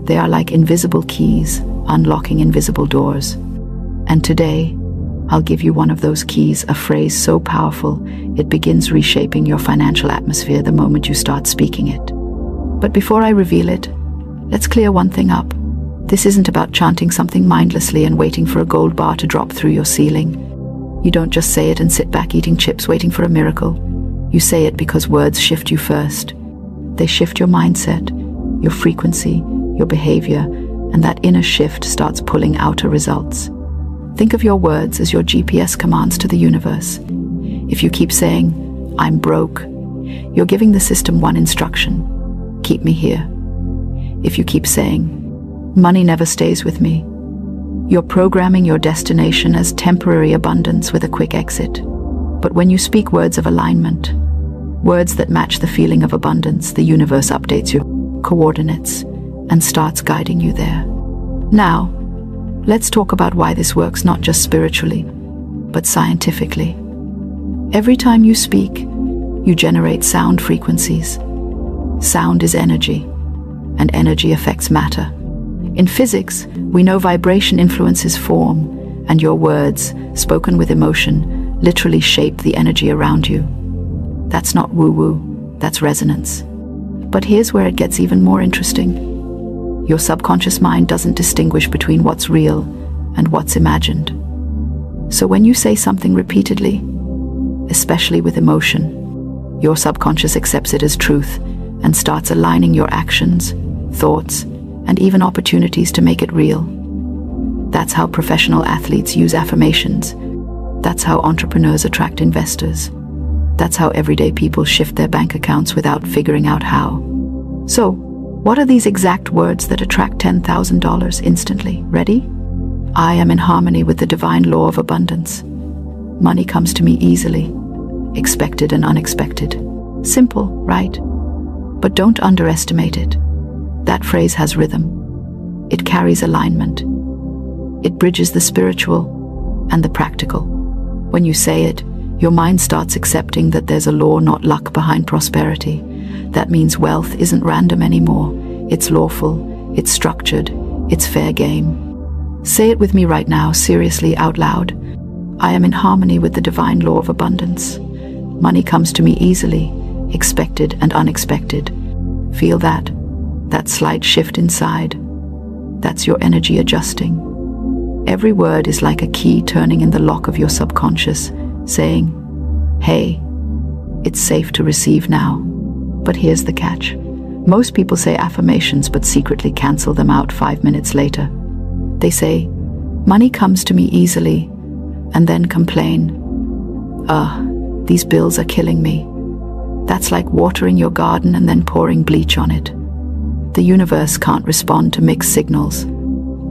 They are like invisible keys, unlocking invisible doors. And today, I'll give you one of those keys, a phrase so powerful, it begins reshaping your financial atmosphere the moment you start speaking it. But before I reveal it, let's clear one thing up. This isn't about chanting something mindlessly and waiting for a gold bar to drop through your ceiling. You don't just say it and sit back eating chips waiting for a miracle. You say it because words shift you first. They shift your mindset, your frequency, your behavior, and that inner shift starts pulling outer results. Think of your words as your GPS commands to the universe. If you keep saying, "I'm broke," you're giving the system one instruction: keep me here. If you keep saying, "Money never stays with me," you're programming your destination as temporary abundance with a quick exit. But when you speak words of alignment, words that match the feeling of abundance, the universe updates your coordinates and starts guiding you there. Now, let's talk about why this works not just spiritually, but scientifically. Every time you speak, you generate sound frequencies. Sound is energy, and energy affects matter. In physics, we know vibration influences form, and your words, spoken with emotion, literally shape the energy around you. That's not woo-woo, that's resonance. But here's where it gets even more interesting. Your subconscious mind doesn't distinguish between what's real and what's imagined. So when you say something repeatedly, especially with emotion, your subconscious accepts it as truth and starts aligning your actions, thoughts, and even opportunities to make it real. That's how professional athletes use affirmations. That's how entrepreneurs attract investors. That's how everyday people shift their bank accounts without figuring out how. So, what are these exact words that attract $10,000 instantly? Ready? I am in harmony with the divine law of abundance. Money comes to me easily, expected and unexpected. Simple, right? But don't underestimate it. That phrase has rhythm. It carries alignment. It bridges the spiritual and the practical. When you say it, your mind starts accepting that there's a law, not luck, behind prosperity. That means wealth isn't random anymore. It's lawful, it's structured, it's fair game. Say it with me right now, seriously, out loud. I am in harmony with the divine law of abundance. Money comes to me easily, expected and unexpected. Feel that slight shift inside. That's your energy adjusting. Every word is like a key turning in the lock of your subconscious, saying, hey, it's safe to receive now. But here's the catch. Most people say affirmations but secretly cancel them out 5 minutes later. They say, money comes to me easily, and then complain, these bills are killing me. That's like watering your garden and then pouring bleach on it. The universe can't respond to mixed signals.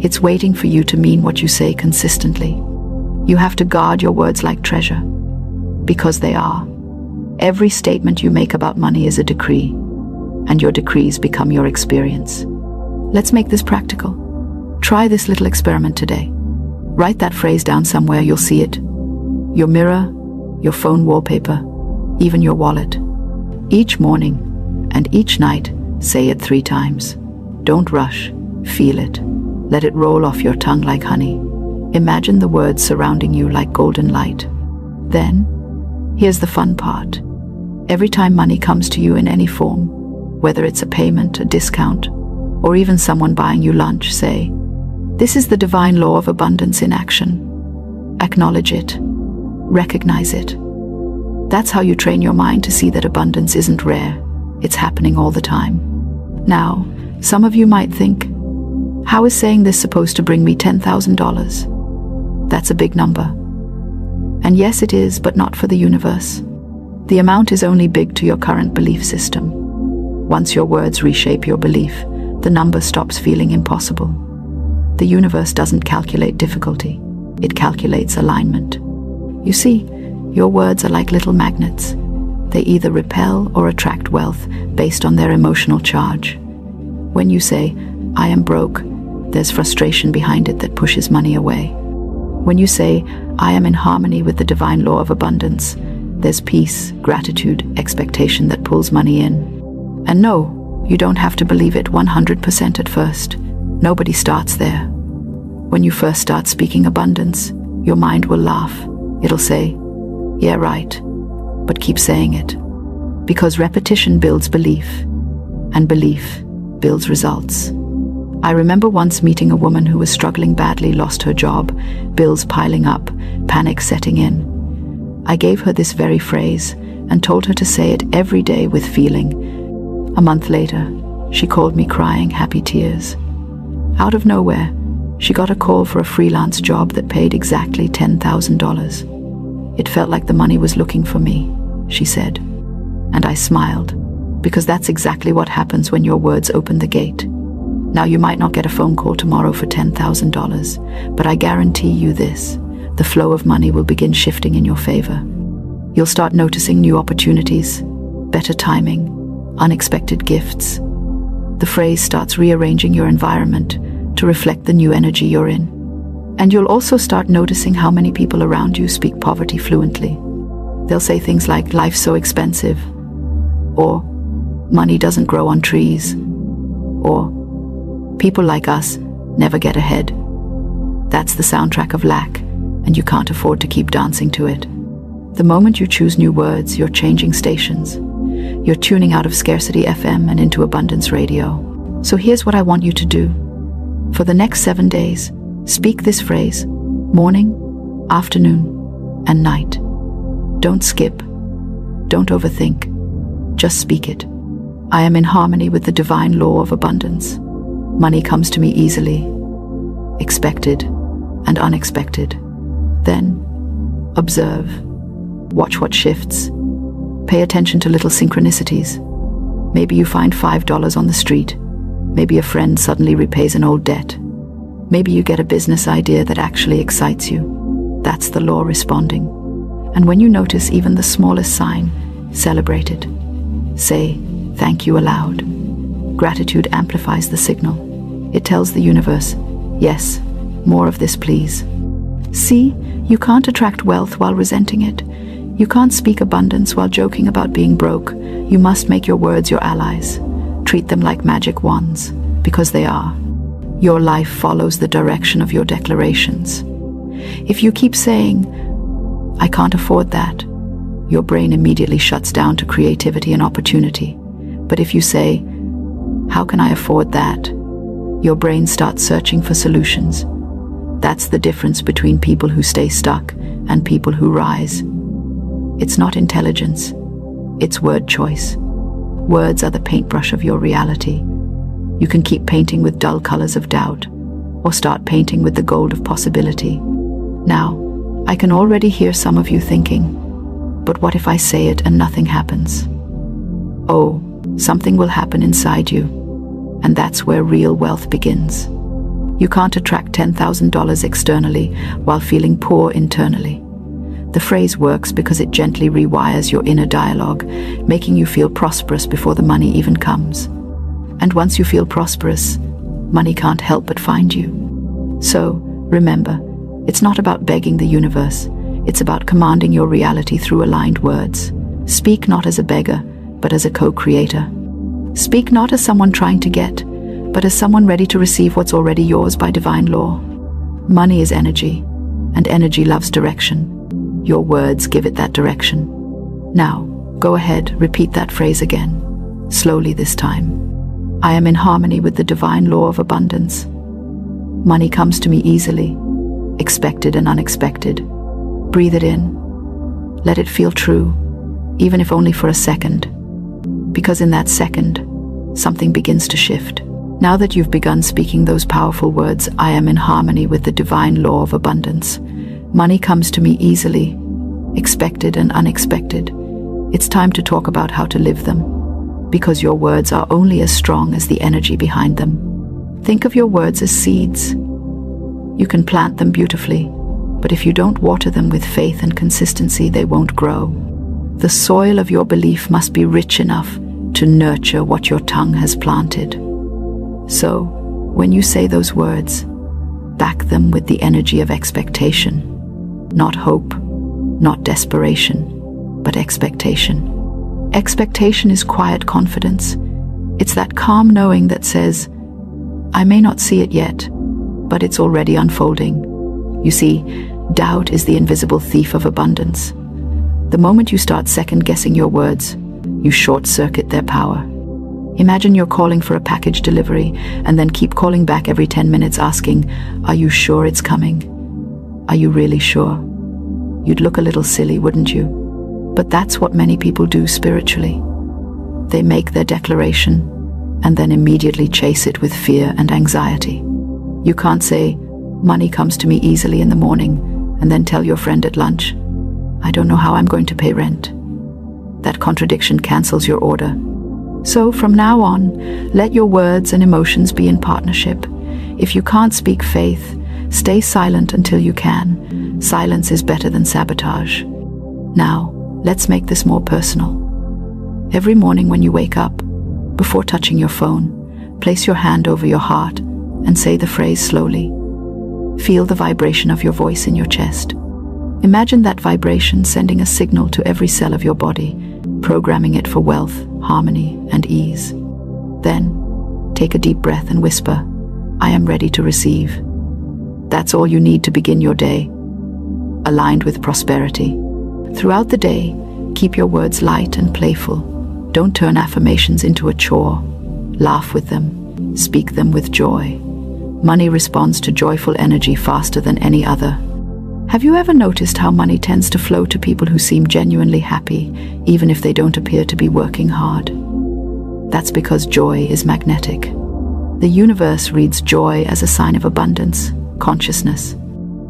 It's waiting for you to mean what you say consistently. You have to guard your words like treasure, because they are. Every statement you make about money is a decree, and your decrees become your experience. Let's make this practical. Try this little experiment today. Write that phrase down somewhere, you'll see it. Your mirror, your phone wallpaper, even your wallet. Each morning and each night, say it 3 times. Don't rush, feel it. Let it roll off your tongue like honey. Imagine the words surrounding you like golden light. Then, here's the fun part. Every time money comes to you in any form, whether it's a payment, a discount, or even someone buying you lunch, say, this is the divine law of abundance in action. Acknowledge it. Recognize it. That's how you train your mind to see that abundance isn't rare. It's happening all the time. Now, some of you might think, how is saying this supposed to bring me $10,000? That's a big number. And yes, it is, but not for the universe. The amount is only big to your current belief system. Once your words reshape your belief, the number stops feeling impossible. The universe doesn't calculate difficulty. It calculates alignment. You see, your words are like little magnets. They either repel or attract wealth based on their emotional charge. When you say, I am broke, there's frustration behind it that pushes money away. When you say, I am in harmony with the divine law of abundance, there's peace, gratitude, expectation that pulls money in. And no, you don't have to believe it 100% at first. Nobody starts there. When you first start speaking abundance, your mind will laugh. It'll say, "Yeah, right," but keep saying it. Because repetition builds belief, and belief builds results. I remember once meeting a woman who was struggling badly, lost her job, bills piling up, panic setting in. I gave her this very phrase and told her to say it every day with feeling. A month later, she called me crying happy tears. Out of nowhere, she got a call for a freelance job that paid exactly $10,000. It felt like the money was looking for me, she said. And I smiled, because that's exactly what happens when your words open the gate. Now, you might not get a phone call tomorrow for $10,000, but I guarantee you this: the flow of money will begin shifting in your favor. You'll start noticing new opportunities, better timing, unexpected gifts. The phrase starts rearranging your environment to reflect the new energy you're in. And you'll also start noticing how many people around you speak poverty fluently. They'll say things like, "Life's so expensive," or "Money doesn't grow on trees," or "People like us never get ahead." That's the soundtrack of lack, and you can't afford to keep dancing to it. The moment you choose new words, you're changing stations. You're tuning out of Scarcity FM and into Abundance Radio. So here's what I want you to do. For the next 7 days, speak this phrase: morning, afternoon, and night. Don't skip. Don't overthink. Just speak it. I am in harmony with the divine law of abundance. Money comes to me easily, expected and unexpected. Then, observe. Watch what shifts. Pay attention to little synchronicities. Maybe you find $5 on the street. Maybe a friend suddenly repays an old debt. Maybe you get a business idea that actually excites you. That's the law responding. And when you notice even the smallest sign, celebrate it. Say thank you aloud. Gratitude amplifies the signal. It tells the universe, "Yes, more of this, please." See, you can't attract wealth while resenting it. You can't speak abundance while joking about being broke. You must make your words your allies. Treat them like magic wands, because they are. Your life follows the direction of your declarations. If you keep saying, "I can't afford that," your brain immediately shuts down to creativity and opportunity. But if you say, "How can I afford that?" your brain starts searching for solutions. That's the difference between people who stay stuck and people who rise. It's not intelligence, it's word choice. Words are the paintbrush of your reality. You can keep painting with dull colors of doubt, or start painting with the gold of possibility. Now, I can already hear some of you thinking, but what if I say it and nothing happens? Oh, something will happen inside you, and that's where real wealth begins. You can't attract $10,000 externally while feeling poor internally. The phrase works because it gently rewires your inner dialogue, making you feel prosperous before the money even comes. And once you feel prosperous, money can't help but find you. So, remember, it's not about begging the universe. It's about commanding your reality through aligned words. Speak not as a beggar, but as a co-creator. Speak not as someone trying to get, but as someone ready to receive what's already yours by divine law. Money is energy, and energy loves direction. Your words give it that direction. Now, go ahead, repeat that phrase again, slowly this time. I am in harmony with the divine law of abundance. Money comes to me easily, expected and unexpected. Breathe it in. Let it feel true, even if only for a second. Because in that second, something begins to shift. Now that you've begun speaking those powerful words, I am in harmony with the divine law of abundance. Money comes to me easily, expected and unexpected. It's time to talk about how to live them, because your words are only as strong as the energy behind them. Think of your words as seeds. You can plant them beautifully, but if you don't water them with faith and consistency, they won't grow. The soil of your belief must be rich enough to nurture what your tongue has planted. So, when you say those words, back them with the energy of expectation. Not hope, not desperation, but expectation. Expectation is quiet confidence. It's that calm knowing that says, I may not see it yet, but it's already unfolding. You see, doubt is the invisible thief of abundance. The moment you start second-guessing your words, you short-circuit their power. Imagine you're calling for a package delivery and then keep calling back every 10 minutes asking, "Are you sure it's coming? Are you really sure?" You'd look a little silly, wouldn't you? But that's what many people do spiritually. They make their declaration and then immediately chase it with fear and anxiety. You can't say, "Money comes to me easily in the morning," and then tell your friend at lunch, "I don't know how I'm going to pay rent." That contradiction cancels your order. So from now on, let your words and emotions be in partnership. If you can't speak faith, stay silent until you can. Silence is better than sabotage. Now, let's make this more personal. Every morning when you wake up, before touching your phone, place your hand over your heart and say the phrase slowly. Feel the vibration of your voice in your chest. Imagine that vibration sending a signal to every cell of your body, programming it for wealth, harmony, and ease. Then, take a deep breath and whisper, "I am ready to receive." That's all you need to begin your day, aligned with prosperity. Throughout the day, keep your words light and playful. Don't turn affirmations into a chore. Laugh with them. Speak them with joy. Money responds to joyful energy faster than any other. Have you ever noticed how money tends to flow to people who seem genuinely happy, even if they don't appear to be working hard? That's because joy is magnetic. The universe reads joy as a sign of abundance, consciousness.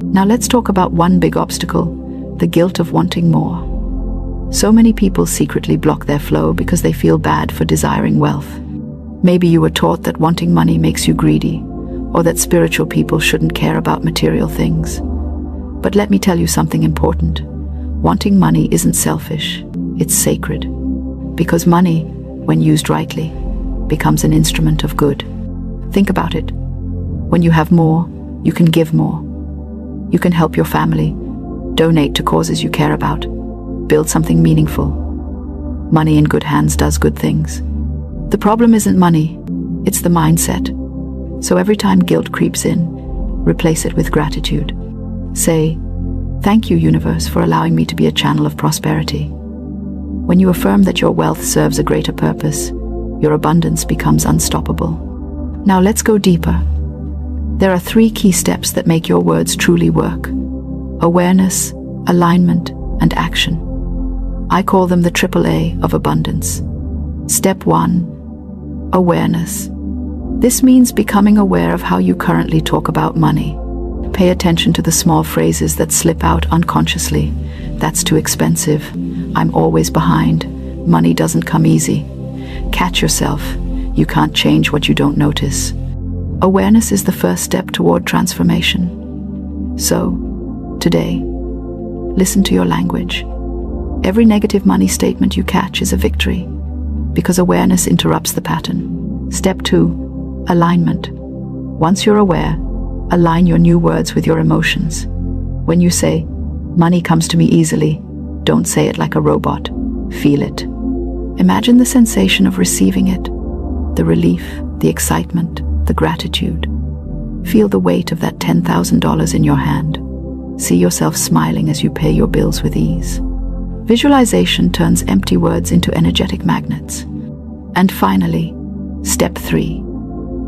Now let's talk about one big obstacle, the guilt of wanting more. So many people secretly block their flow because they feel bad for desiring wealth. Maybe you were taught that wanting money makes you greedy, or that spiritual people shouldn't care about material things. But let me tell you something important. Wanting money isn't selfish, it's sacred. Because money, when used rightly, becomes an instrument of good. Think about it. When you have more, you can give more. You can help your family, donate to causes you care about, build something meaningful. Money in good hands does good things. The problem isn't money, it's the mindset. So every time guilt creeps in, replace it with gratitude. Say, "Thank you, universe, for allowing me to be a channel of prosperity." When you affirm that your wealth serves a greater purpose, your abundance becomes unstoppable. Now let's go deeper. There are 3 key steps that make your words truly work: awareness, alignment, and action. I call them the AAA of abundance. Step 1, awareness. This means becoming aware of how you currently talk about money. Pay attention to the small phrases that slip out unconsciously. "That's too expensive," "I'm always behind," "Money doesn't come easy." Catch yourself. You can't change what you don't notice. Awareness is the first step toward transformation. So, today, listen to your language. Every negative money statement you catch is a victory, because awareness interrupts the pattern. Step 2, alignment. Once you're aware, align your new words with your emotions. When you say, "Money comes to me easily," don't say it like a robot. Feel it. Imagine the sensation of receiving it, the relief, the excitement, the gratitude. Feel the weight of that $10,000 in your hand. See yourself smiling as you pay your bills with ease. Visualization turns empty words into energetic magnets. And finally, step 3,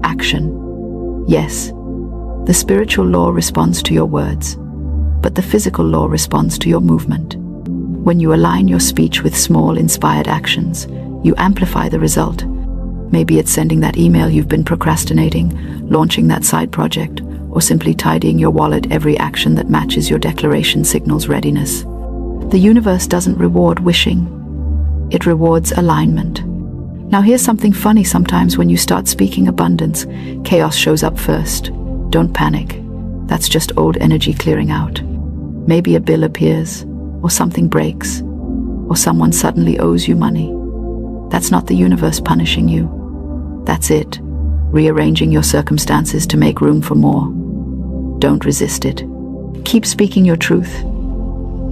action. Yes, the spiritual law responds to your words, but the physical law responds to your movement. When you align your speech with small, inspired actions, you amplify the result. Maybe it's sending that email you've been procrastinating, launching that side project, or simply tidying your wallet. Every action that matches your declaration signals readiness. The universe doesn't reward wishing, it rewards alignment. Now here's something funny. Sometimes when you start speaking abundance, chaos shows up first. Don't panic. That's just old energy clearing out. Maybe a bill appears, or something breaks, or someone suddenly owes you money. That's not the universe punishing you. That's it, rearranging your circumstances to make room for more. Don't resist it. Keep speaking your truth,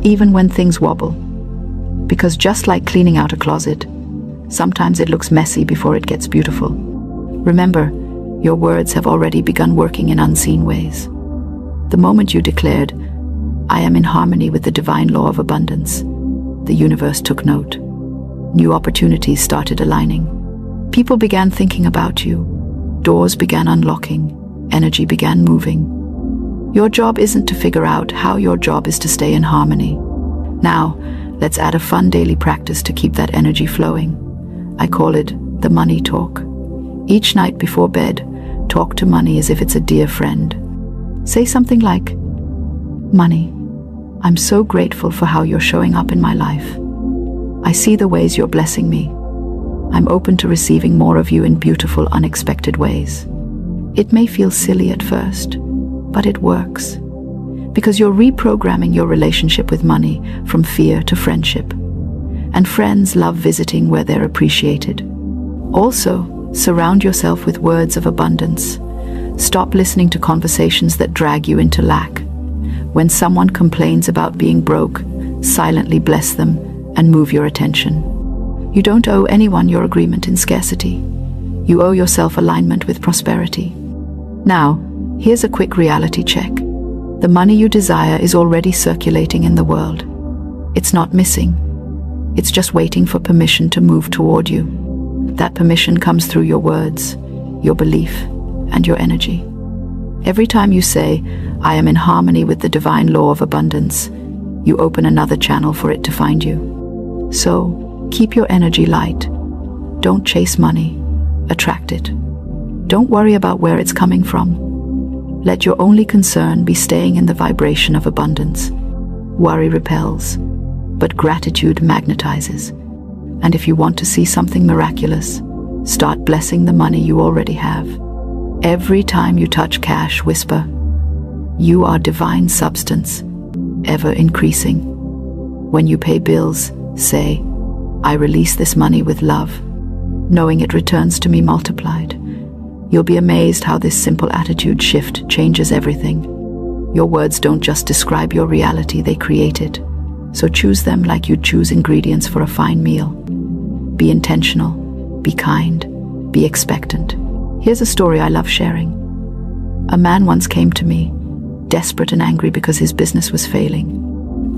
even when things wobble. Because just like cleaning out a closet, sometimes it looks messy before it gets beautiful. Remember, Your words have already begun working in unseen ways. The moment you declared, "I am in harmony with the divine law of abundance," the universe took note. New opportunities started aligning. People began thinking about you. Doors began unlocking. Energy began moving. Your job isn't to figure out how, your job is to stay in harmony. Now, let's add a fun daily practice to keep that energy flowing. I call it the money talk. Each night before bed, talk to money as if it's a dear friend. Say something like, "Money, I'm so grateful for how you're showing up in my life. I see the ways you're blessing me. I'm open to receiving more of you in beautiful, unexpected ways." It may feel silly at first, but it works. Because you're reprogramming your relationship with money from fear to friendship. And friends love visiting where they're appreciated. Also, surround yourself with words of abundance. Stop listening to conversations that drag you into lack. When someone complains about being broke, silently bless them and move your attention. You don't owe anyone your agreement in scarcity. You owe yourself alignment with prosperity. Now, here's a quick reality check. The money you desire is already circulating in the world. It's not missing. It's just waiting for permission to move toward you. That permission comes through your words, your belief, and your energy. Every time you say, "I am in harmony with the divine law of abundance," you open another channel for it to find you. So, keep your energy light. Don't chase money. Attract it. Don't worry about where it's coming from. Let your only concern be staying in the vibration of abundance. Worry repels, but gratitude magnetizes. And if you want to see something miraculous, start blessing the money you already have. Every time you touch cash, whisper, "You are divine substance, ever increasing." When you pay bills, say, "I release this money with love, knowing it returns to me multiplied." You'll be amazed how this simple attitude shift changes everything. Your words don't just describe your reality, they create it. So choose them like you'd choose ingredients for a fine meal. Be intentional, be kind, be expectant. Here's a story I love sharing. A man once came to me, desperate and angry because his business was failing.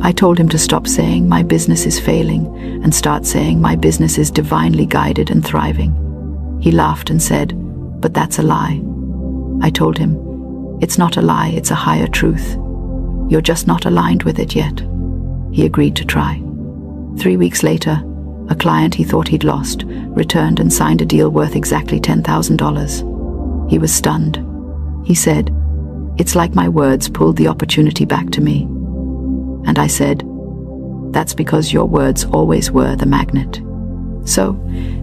I told him to stop saying, "My business is failing," and start saying, "My business is divinely guided and thriving." He laughed and said, "But that's a lie." I told him, "It's not a lie, it's a higher truth. You're just not aligned with it yet." He agreed to try. 3 weeks later, a client he thought he'd lost returned and signed a deal worth exactly $10,000. He was stunned. He said, "It's like my words pulled the opportunity back to me." And I said, "That's because your words always were the magnet." So,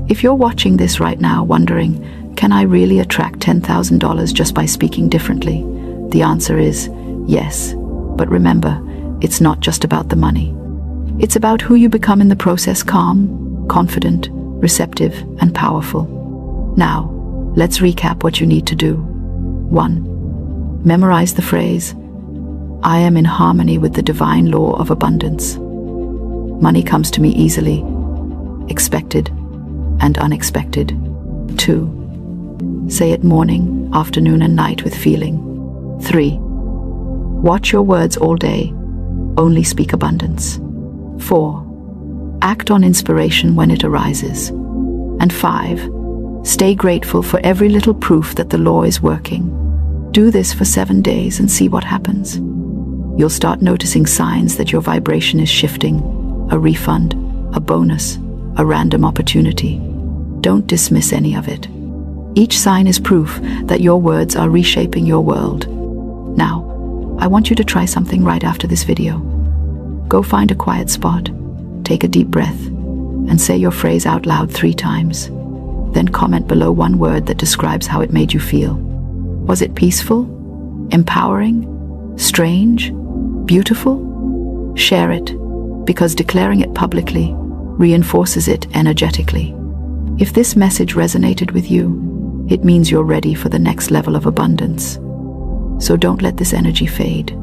if you're watching this right now wondering, can I really attract $10,000 just by speaking differently? The answer is yes. But remember, it's not just about the money. It's about who you become in the process: calm, confident, receptive, and powerful. Now, let's recap what you need to do. 1. Memorize the phrase, "I am in harmony with the divine law of abundance." Money comes to me easily, expected, and unexpected. 2. Say it morning, afternoon, and night with feeling. 3. Watch your words all day. Only speak abundance. 4. Act on inspiration when it arises. And 5. Stay grateful for every little proof that the law is working. Do this for 7 days and see what happens. You'll start noticing signs that your vibration is shifting: a refund, a bonus, a random opportunity. Don't dismiss any of it. Each sign is proof that your words are reshaping your world. Now, I want you to try something right after this video. Go find a quiet spot, take a deep breath, and say your phrase out loud 3 times. Then comment below one word that describes how it made you feel. Was it peaceful? Empowering? Strange? Beautiful? Share it, because declaring it publicly reinforces it energetically. If this message resonated with you, it means you're ready for the next level of abundance. So don't let this energy fade.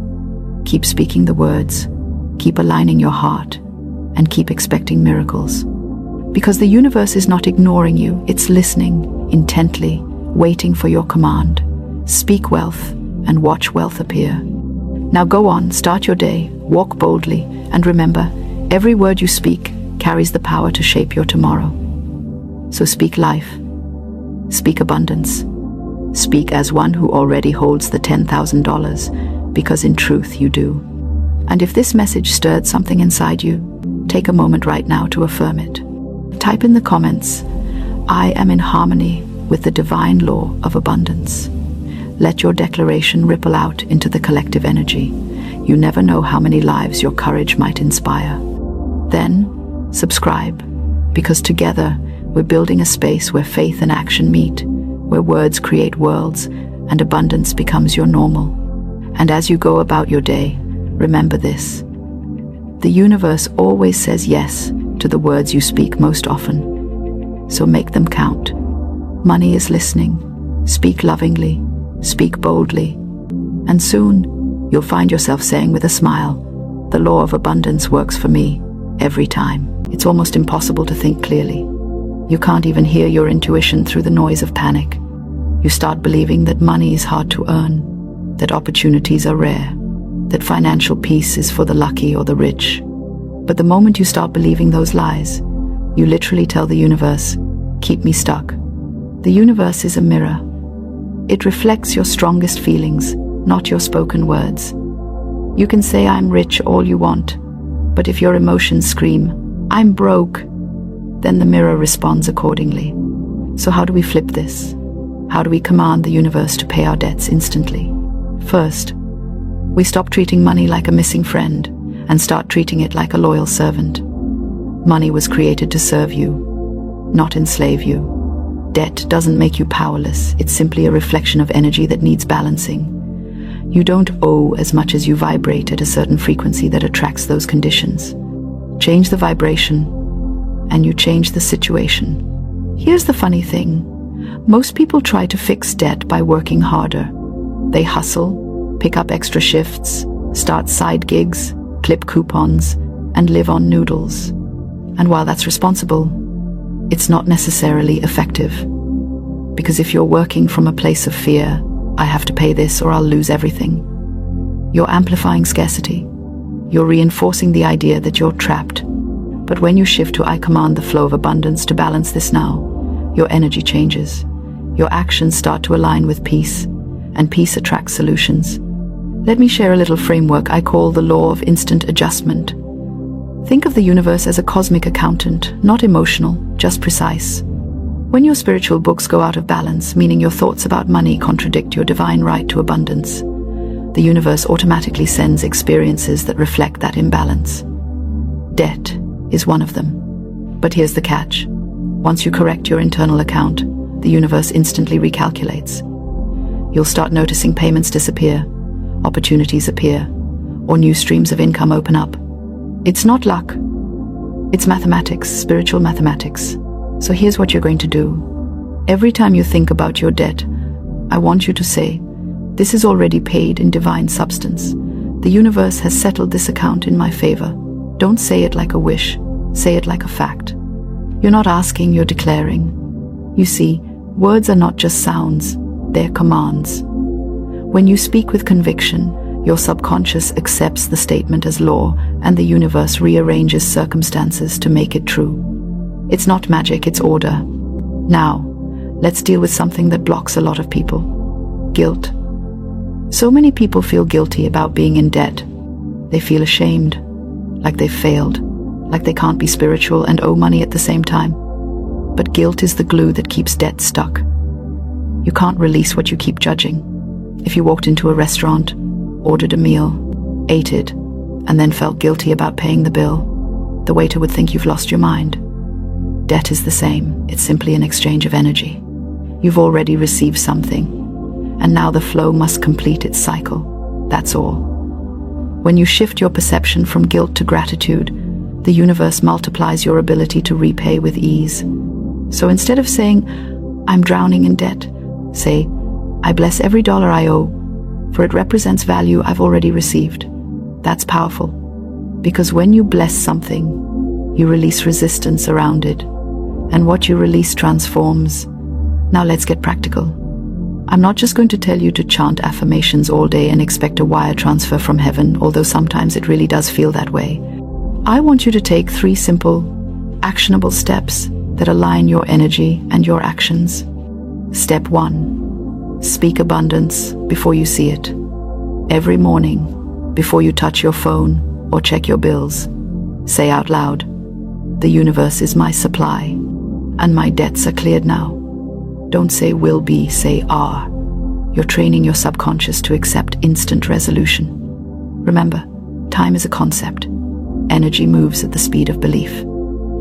Keep speaking the words, keep aligning your heart, and keep expecting miracles. Because the universe is not ignoring you, it's listening intently, waiting for your command. Speak wealth and watch wealth appear. Now go on, start your day, walk boldly, and remember, every word you speak carries the power to shape your tomorrow. So speak life, speak abundance, speak as one who already holds the $10,000, because in truth you do. And if this message stirred something inside you, take a moment right now to affirm it. Type in the comments, "I am in harmony with the divine law of abundance." Let your declaration ripple out into the collective energy. You never know how many lives your courage might inspire. Then, subscribe, because together we're building a space where faith and action meet, where words create worlds and abundance becomes your normal. And as you go about your day, remember this: the universe always says yes to the words you speak most often. So make them count. Money is listening. Speak lovingly, speak boldly, and soon you'll find yourself saying with a smile, "The law of abundance works for me every time." It's almost impossible to think clearly. You can't even hear your intuition through the noise of panic. You start believing that money is hard to earn, that opportunities are rare, that financial peace is for the lucky or the rich. But the moment you start believing those lies, you literally tell the universe, "Keep me stuck." The universe is a mirror. It reflects your strongest feelings, not your spoken words. You can say "I'm rich" all you want, but if your emotions scream, "I'm broke," then the mirror responds accordingly. So how do we flip this? How do we command the universe to pay our debts instantly? First, we stop treating money like a missing friend and start treating it like a loyal servant. Money was created to serve you, not enslave you. Debt doesn't make you powerless. It's simply a reflection of energy that needs balancing. You don't owe as much as you vibrate at a certain frequency that attracts those conditions. Change the vibration, and you change the situation. Here's the funny thing. Most people try to fix debt by working harder. They hustle, pick up extra shifts, start side gigs, clip coupons, and live on noodles. And while that's responsible, it's not necessarily effective. Because if you're working from a place of fear, "I have to pay this or I'll lose everything," you're amplifying scarcity. You're reinforcing the idea that you're trapped. But when you shift to "I command the flow of abundance to balance this now," your energy changes. Your actions start to align with peace, and peace attracts solutions. Let me share a little framework I call the law of instant adjustment. Think of the universe as a cosmic accountant, not emotional, just precise. When your spiritual books go out of balance, meaning your thoughts about money contradict your divine right to abundance, the universe automatically sends experiences that reflect that imbalance. Debt is one of them. But here's the catch. Once you correct your internal account, the universe instantly recalculates. You'll start noticing payments disappear, opportunities appear, or new streams of income open up. It's not luck. It's mathematics, spiritual mathematics. So here's what you're going to do. Every time you think about your debt, I want you to say, "This is already paid in divine substance. The universe has settled this account in my favor." Don't say it like a wish. Say it like a fact. You're not asking, you're declaring. You see, words are not just sounds, they're commands. When you speak with conviction, your subconscious accepts the statement as law, and the universe rearranges circumstances to make it true. It's not magic, it's order. Now, let's deal with something that blocks a lot of people: guilt. So many people feel guilty about being in debt. They feel ashamed, like they've failed, like they can't be spiritual and owe money at the same time. But guilt is the glue that keeps debt stuck. You can't release what you keep judging. If you walked into a restaurant, ordered a meal, ate it, and then felt guilty about paying the bill, the waiter would think you've lost your mind. Debt is the same. It's simply an exchange of energy. You've already received something, and now the flow must complete its cycle. That's all. When you shift your perception from guilt to gratitude, the universe multiplies your ability to repay with ease. So instead of saying, "I'm drowning in debt," say, "I bless every dollar I owe, for it represents value I've already received." That's powerful, because when you bless something, you release resistance around it, and what you release transforms. Now let's get practical. I'm not just going to tell you to chant affirmations all day and expect a wire transfer from heaven, although sometimes it really does feel that way. I want you to take 3 simple, actionable steps that align your energy and your actions. Step 1. Speak abundance before you see it. Every morning, before you touch your phone or check your bills, say out loud, "The universe is my supply, and my debts are cleared now." Don't say will be, say are. You're training your subconscious to accept instant resolution. Remember, time is a concept. Energy moves at the speed of belief.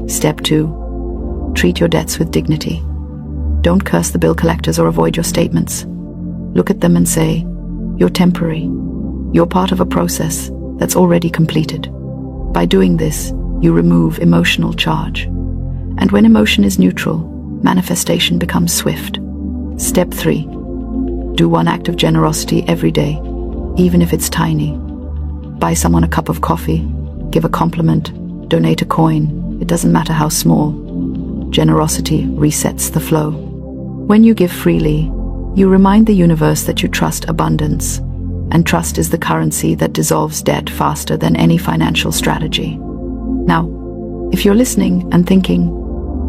Step 2. Treat your debts with dignity. Don't curse the bill collectors or avoid your statements. Look at them and say, "You're temporary. You're part of a process that's already completed." By doing this, you remove emotional charge. And when emotion is neutral, manifestation becomes swift. Step 3. Do 1 act of generosity every day, even if it's tiny. Buy someone a cup of coffee, give a compliment, donate a coin. It doesn't matter how small. Generosity resets the flow. When you give freely, you remind the universe that you trust abundance, and trust is the currency that dissolves debt faster than any financial strategy. Now, if you're listening and thinking,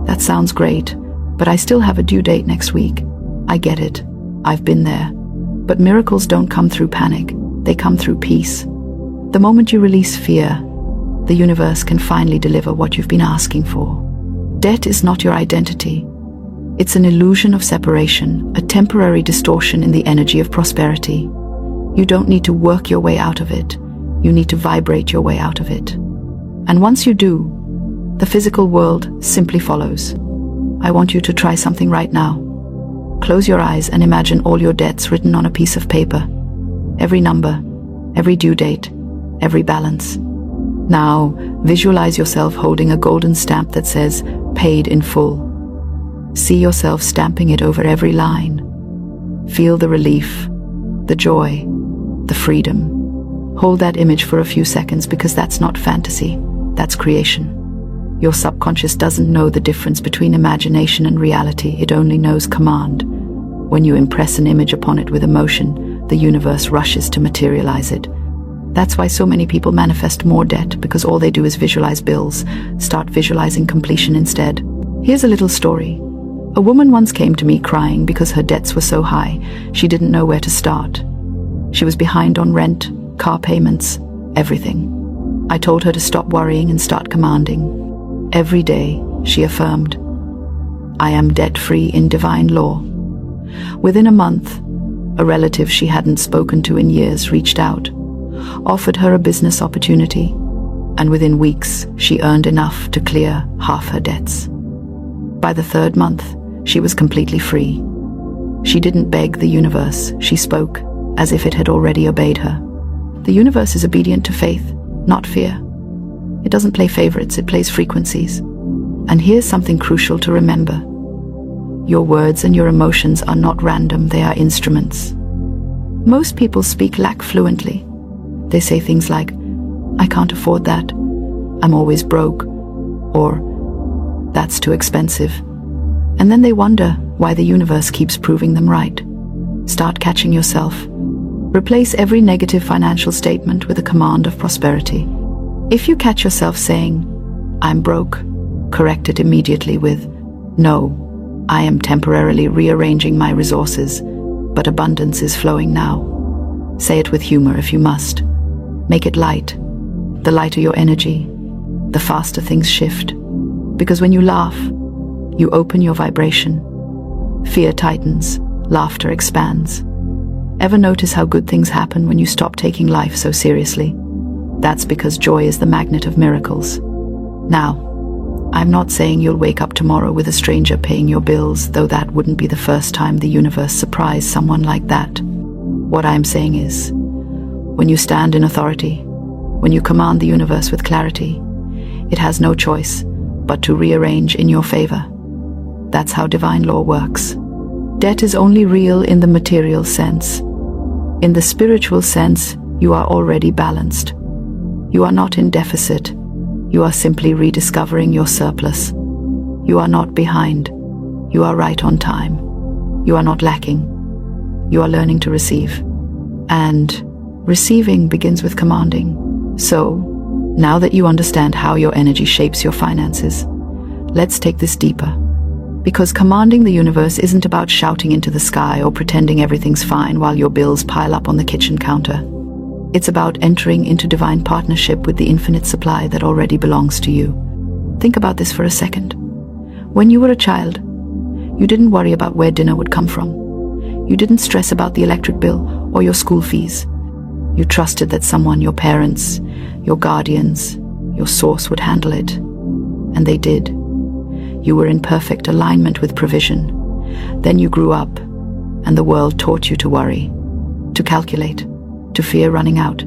"That sounds great, but I still have a due date next week," I get it. I've been there. But miracles don't come through panic. They come through peace. The moment you release fear, the universe can finally deliver what you've been asking for. Debt is not your identity. It's an illusion of separation, a temporary distortion in the energy of prosperity. You don't need to work your way out of it. You need to vibrate your way out of it. And once you do, the physical world simply follows. I want you to try something right now. Close your eyes and imagine all your debts written on a piece of paper. Every number, every due date, every balance. Now, visualize yourself holding a golden stamp that says, "Paid in full." See yourself stamping it over every line. Feel the relief, the joy, the freedom. Hold that image for a few seconds, because that's not fantasy, that's creation. Your subconscious doesn't know the difference between imagination and reality. It only knows command. When you impress an image upon it with emotion, the universe rushes to materialize it. That's why so many people manifest more debt, because all they do is visualize bills. Start visualizing completion instead. Here's a little story. A woman once came to me crying because her debts were so high, she didn't know where to start. She was behind on rent, car payments, everything. I told her to stop worrying and start commanding. Every day, she affirmed, "I am debt-free in divine law." Within a month, a relative she hadn't spoken to in years reached out, offered her a business opportunity, and within weeks, she earned enough to clear half her debts. By the 3rd month, she was completely free. She didn't beg the universe, she spoke as if it had already obeyed her. The universe is obedient to faith, not fear. It doesn't play favorites, it plays frequencies. And here's something crucial to remember. Your words and your emotions are not random, they are instruments. Most people speak lack fluently. They say things like, "I can't afford that," "I'm always broke," or "That's too expensive." And then they wonder why the universe keeps proving them right. Start catching yourself. Replace every negative financial statement with a command of prosperity. If you catch yourself saying, "I'm broke," correct it immediately with, "No, I am temporarily rearranging my resources, but abundance is flowing now." Say it with humor if you must. Make it light. The lighter your energy, the faster things shift. Because when you laugh, you open your vibration. Fear tightens, laughter expands. Ever notice how good things happen when you stop taking life so seriously? That's because joy is the magnet of miracles. Now, I'm not saying you'll wake up tomorrow with a stranger paying your bills, though that wouldn't be the first time the universe surprised someone like that. What I'm saying is, when you stand in authority, when you command the universe with clarity, it has no choice but to rearrange in your favor. That's how divine law works. Debt is only real in the material sense. In the spiritual sense, you are already balanced. You are not in deficit. You are simply rediscovering your surplus. You are not behind. You are right on time. You are not lacking. you are learning to receive. And receiving begins with commanding. So, now that you understand how your energy shapes your finances, let's take this deeper. Because commanding the universe isn't about shouting into the sky or pretending everything's fine while your bills pile up on the kitchen counter. It's about entering into divine partnership with the infinite supply that already belongs to you. Think about this for a second. When you were a child, you didn't worry about where dinner would come from. You didn't stress about the electric bill or your school fees. You trusted that someone, your parents, your guardians, your source would handle it. And they did. You were in perfect alignment with provision. Then you grew up, and the world taught you to worry, to calculate, to fear running out.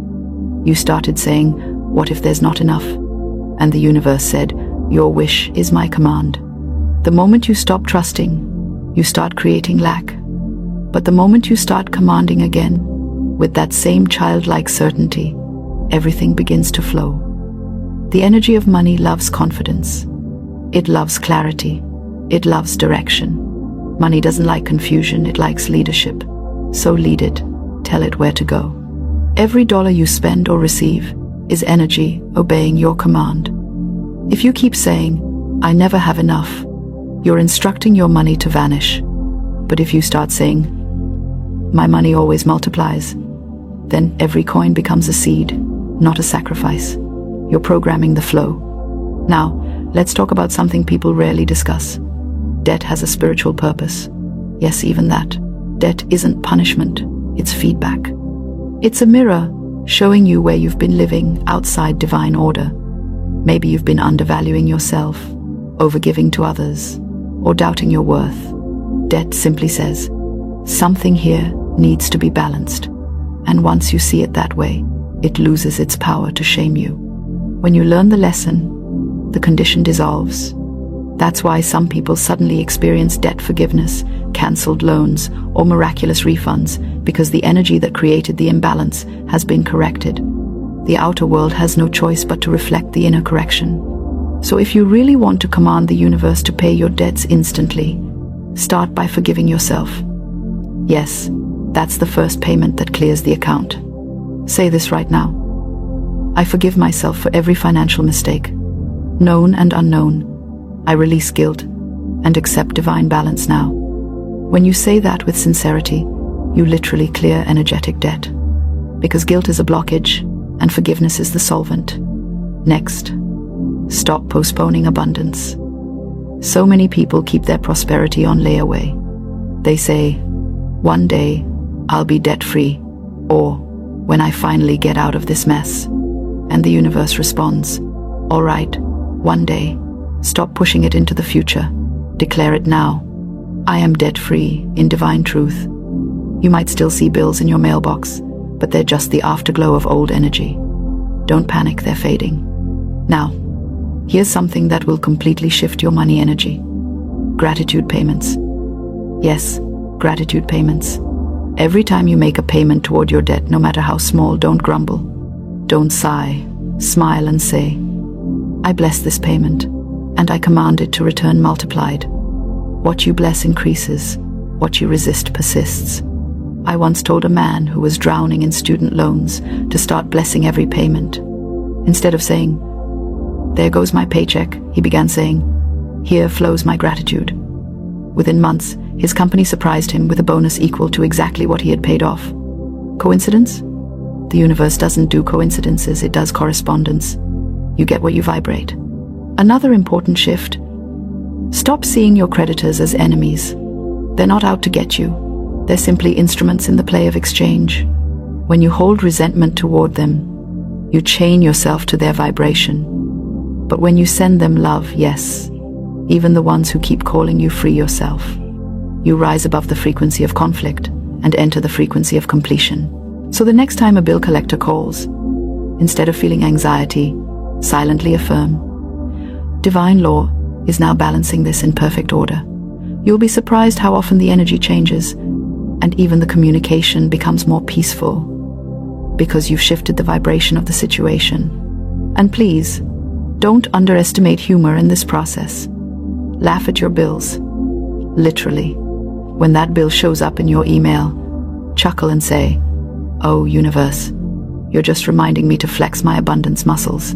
You started saying, "What if there's not enough?" And the universe said, "Your wish is my command." The moment you stop trusting, you start creating lack. But the moment you start commanding again, with that same childlike certainty, everything begins to flow. The energy of money loves confidence. It loves clarity. It loves direction. Money doesn't like confusion, it likes leadership. So lead it. Tell it where to go. Every dollar you spend or receive is energy obeying your command. If you keep saying, "I never have enough," you're instructing your money to vanish. But if you start saying, "My money always multiplies," then every coin becomes a seed, not a sacrifice. You're programming the flow. Now, let's talk about something people rarely discuss. Debt has a spiritual purpose. Yes, even that. Debt isn't punishment, it's feedback. It's a mirror showing you where you've been living outside divine order. Maybe you've been undervaluing yourself, overgiving to others, or doubting your worth. Debt simply says, something here needs to be balanced. And once you see it that way, it loses its power to shame you. When you learn the lesson, the condition dissolves. That's why some people suddenly experience debt forgiveness, cancelled loans, or miraculous refunds, because the energy that created the imbalance has been corrected. The outer world has no choice but to reflect the inner correction. So if you really want to command the universe to pay your debts instantly, start by forgiving yourself. Yes, that's the first payment that clears the account. Say this right now. I forgive myself for every financial mistake, known and unknown. I release guilt and accept divine balance now. When you say that with sincerity, you literally clear energetic debt. Because guilt is a blockage and forgiveness is the solvent. Next, stop postponing abundance. So many people keep their prosperity on layaway. They say, "One day, I'll be debt-free," or "When I finally get out of this mess." And the universe responds, "All right, one day. Stop pushing it into the future. Declare it now. I am debt-free in divine truth." You might still see bills in your mailbox, but they're just the afterglow of old energy. Don't panic, they're fading. Now, here's something that will completely shift your money energy. Gratitude payments. Yes, gratitude payments. Every time you make a payment toward your debt, no matter how small, don't grumble. Don't sigh. Smile and say, "I bless this payment, and I command it to return multiplied." What you bless increases. What you resist persists. I once told a man who was drowning in student loans to start blessing every payment. Instead of saying, "There goes my paycheck," he began saying, "Here flows my gratitude." Within months, his company surprised him with a bonus equal to exactly what he had paid off. Coincidence? The universe doesn't do coincidences, it does correspondence. You get what you vibrate. Another important shift. Stop seeing your creditors as enemies. They're not out to get you. They're simply instruments in the play of exchange. When you hold resentment toward them, you chain yourself to their vibration. But when you send them love, yes, even the ones who keep calling you, free yourself. You rise above the frequency of conflict and enter the frequency of completion. So the next time a bill collector calls, instead of feeling anxiety, silently affirm, "Divine law is now balancing this in perfect order." You'll be surprised how often the energy changes, and even the communication becomes more peaceful, because you've shifted the vibration of the situation. And please, don't underestimate humor in this process. Laugh at your bills. Literally. When that bill shows up in your email, chuckle and say, "Oh, universe, you're just reminding me to flex my abundance muscles."